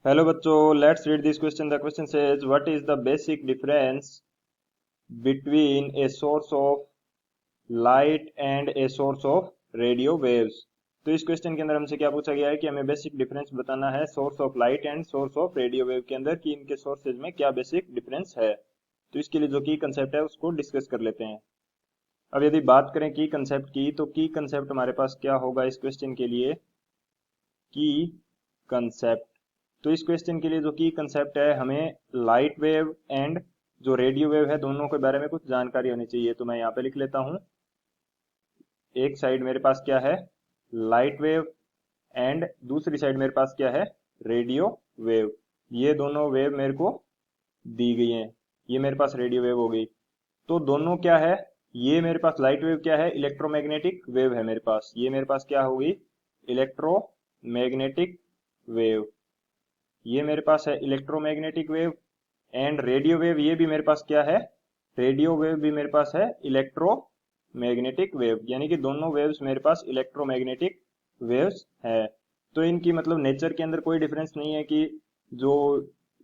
Hello बच्चों, let's read this question. The question says what is the basic difference between a source of light and a source of radio waves. तो इस question के अंदर हमसे क्या पूछा गया है कि हमें बेसिक डिफरेंस बताना है source of light and source of radio wave के अंदर, कि इनके सोर्सेज में क्या बेसिक डिफरेंस है। तो इसके लिए जो की कंसेप्ट है उसको डिस्कस कर लेते हैं। अब यदि बात करें की कंसेप्ट की, तो की कंसेप्ट हमारे पास क्या होगा इस क्वेश्चन के लिए, की कंसेप्ट। तो इस क्वेश्चन के लिए जो की कंसेप्ट है, हमें लाइट वेव एंड जो रेडियो वेव है दोनों के बारे में कुछ जानकारी होनी चाहिए। तो मैं यहाँ पे लिख लेता हूँ, एक साइड मेरे पास क्या है, लाइट वेव, एंड दूसरी साइड मेरे पास क्या है, रेडियो वेव। ये दोनों वेव मेरे को दी गई हैं, ये मेरे पास रेडियो वेव हो गई। तो दोनों क्या है, ये मेरे पास लाइट वेव क्या है, इलेक्ट्रोमैग्नेटिक वेव है मेरे पास। ये मेरे पास क्या होगी, इलेक्ट्रोमैग्नेटिक वेव। ये मेरे पास है electromagnetic wave. And radio wave, ये भी मेरे पास क्या है, रेडियो वेव भी मेरे पास है इलेक्ट्रोमैग्नेटिक वेव। यानी कि दोनों वेव्स मेरे पास इलेक्ट्रोमैग्नेटिक वेव्स है। तो इनकी मतलब नेचर के अंदर कोई डिफरेंस नहीं है कि जो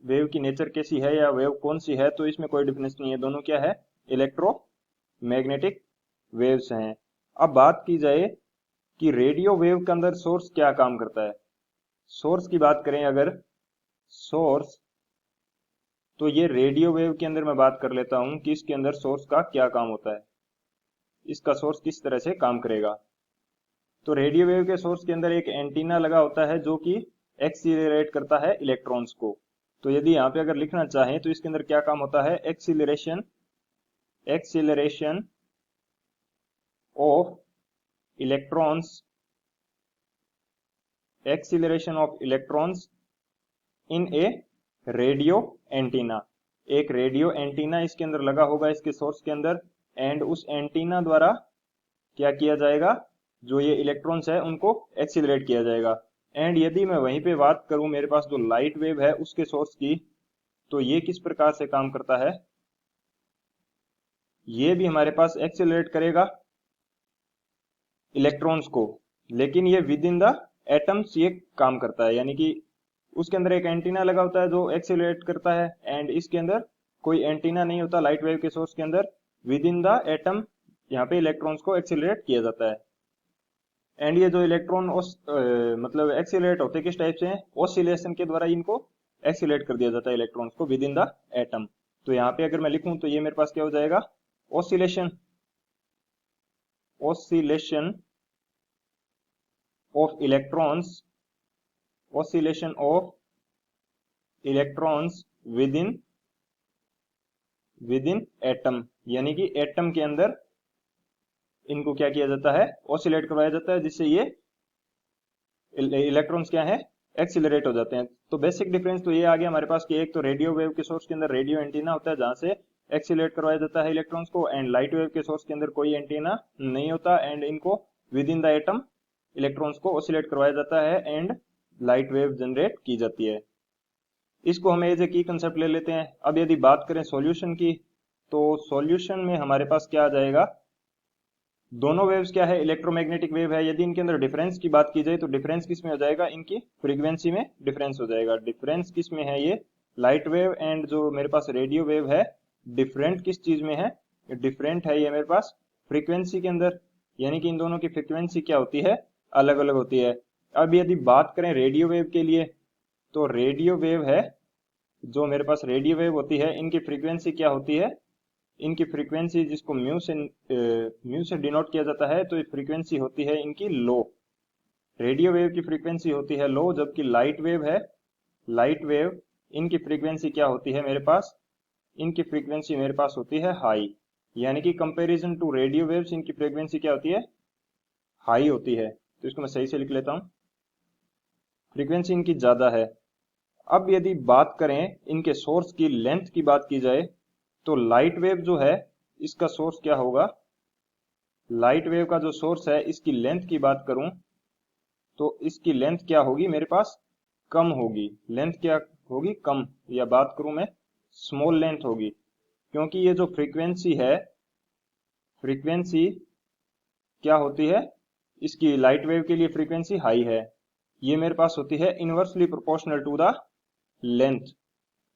वेव की नेचर कैसी है या वेव कौन सी है, तो इसमें कोई डिफरेंस नहीं है, दोनों क्या है, इलेक्ट्रोमैग्नेटिक वेव्स हैं। अब बात की जाए कि रेडियो वेव के अंदर सोर्स क्या काम करता है। सोर्स की बात करें अगर, सोर्स, तो ये रेडियो वेव के अंदर मैं बात कर लेता हूं कि इसके अंदर सोर्स का क्या काम होता है, इसका सोर्स किस तरह से काम करेगा। तो रेडियो वेव के सोर्स के अंदर एक एंटीना लगा होता है जो कि एक्सीलरेट करता है इलेक्ट्रॉन्स को। तो यदि यहाँ पे अगर लिखना चाहें तो इसके अंदर क्या काम होता है, acceleration, acceleration of electrons, acceleration of electrons in A radio antenna. एक रेडियो एंटीना इसके अंदर लगा होगा इसके सोर्स के अंदर, एंड उस एंटीना द्वारा क्या किया जाएगा, जो ये इलेक्ट्रॉन्स है उनको एक्सीलरेट किया जाएगा। एंड यदि मैं वहीं पे बात करूं मेरे पास जो लाइट वेव है उसके सोर्स की, तो ये किस प्रकार से काम करता है, ये भी हमारे पास एक्सीलरेट करेगा इलेक्ट्रॉन्स को, लेकिन ये विद इन द एटम्स ये काम करता है। यानी कि उसके अंदर एक एंटीना लगा होता है जो एक्सीलरेट करता है, एंड इसके अंदर कोई एंटीना नहीं होता लाइट वेव के सोर्स के अंदर, विद इन द एटम यहाँ पे इलेक्ट्रॉन्स को एक्सीलरेट किया जाता है। एंड ये जो इलेक्ट्रॉन मतलब एक्सीलरेट होते किस टाइप से हैं, ऑसिलेशन के द्वारा इनको एक्सीलरेट कर दिया जाता है इलेक्ट्रॉन्स को विद इन द एटम। तो यहाँ पे अगर मैं लिखूं तो ये मेरे पास क्या हो जाएगा, oscillation, oscillation of electrons, oscillation of electrons with in atom. यानी कि एटम के अंदर इनको क्या किया जाता है, ऑसिलेट करवाया जाता है, जिससे ये इलेक्ट्रॉन्स क्या है, एक्सीलरेट हो जाते हैं। तो बेसिक डिफरेंस तो ये आ गया हमारे पास कि एक तो रेडियो वेव के सोर्स के अंदर रेडियो एंटीना होता है जहां से एक्सीलरेट करवाया जाता है इलेक्ट्रॉन्स को, एंड लाइट वेव के सोर्स के अंदर कोई एंटीना नहीं होता, एंड इनको with in the atom electrons को ऑसिलेट करवाया जाता है एंड लाइट वेव जनरेट की जाती है। इसको हम एज ए की कंसेप्ट ले लेते हैं। अब यदि बात करें सॉल्यूशन की, तो सॉल्यूशन में हमारे पास क्या आ जाएगा, दोनों वेव्स क्या है, इलेक्ट्रोमैग्नेटिक वेव है। यदि इनके अंदर डिफरेंस की बात की जाए तो डिफरेंस किस में हो जाएगा, इनकी फ्रीक्वेंसी में डिफरेंस हो जाएगा। डिफरेंस किस में है, ये लाइट वेव एंड जो मेरे पास रेडियो वेव है, डिफरेंट किस चीज में है, डिफरेंट है ये मेरे पास फ्रीक्वेंसी के अंदर। यानी कि इन दोनों की फ्रीक्वेंसी क्या होती है, अलग अलग होती है। अब यदि बात करें रेडियो वेव के लिए, तो रेडियो वेव है, जो मेरे पास रेडियो वेव होती है, इनकी फ्रीक्वेंसी क्या होती है, इनकी फ्रीक्वेंसी जिसको म्यू से डिनोट किया जाता है, तो फ्रीक्वेंसी होती है इनकी लो। रेडियो वेव की फ्रीक्वेंसी होती है लो, जबकि लाइट वेव है, लाइट वेव, इनकी फ्रीक्वेंसी क्या होती है मेरे पास, इनकी फ्रीक्वेंसी मेरे पास होती है हाई। यानी कि कंपैरिजन टू रेडियो वेव्स इनकी फ्रीक्वेंसी क्या होती है, हाई होती है। तो इसको मैं सही से लिख लेता हूँ, फ्रीक्वेंसी इनकी ज्यादा है। अब यदि बात करें इनके सोर्स की लेंथ की बात की जाए, तो लाइट वेव जो है इसका सोर्स क्या होगा, लाइट वेव का जो सोर्स है इसकी लेंथ की बात करूं तो इसकी लेंथ क्या होगी मेरे पास, कम होगी। लेंथ क्या होगी, कम, या बात करूं मैं स्मॉल लेंथ होगी, क्योंकि ये जो फ्रीक्वेंसी है, फ्रीक्वेंसी क्या होती है, इसकी लाइट वेव के लिए फ्रीक्वेंसी हाई है। ये मेरे पास होती है inversely proportional to the length,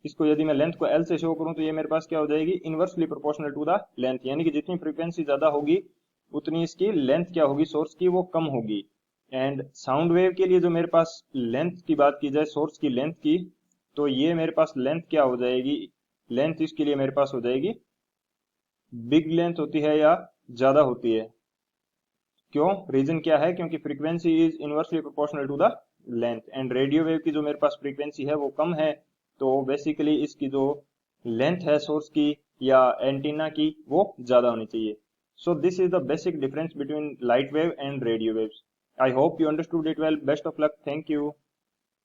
इसको यदि मैं लेंथ को एल से शो करूं तो ये मेरे पास क्या हो जाएगी, inversely proportional to the length, यानी कि जितनी फ्रीक्वेंसी ज्यादा होगी उतनी इसकी लेंथ क्या होगी सोर्स की, वो कम होगी। एंड साउंड वेव के लिए जो मेरे पास लेंथ की बात की जाए, सोर्स की लेंथ की, तो ये मेरे पास लेंथ क्या हो जाएगी, लेंथ इसके लिए मेरे पास हो जाएगी बिग लेंथ होती है या ज्यादा होती है। क्यों, रीजन क्या है, क्योंकि frequency is inversely proportional to the length, and radio wave की जो मेरे पास फ्रीक्वेंसी है वो कम है, तो बेसिकली इसकी जो लेंथ है सोर्स की या एंटीना की वो ज्यादा होनी चाहिए। So this is the basic difference between light wave and radio waves. I hope you understood it well. Best of luck. Thank you.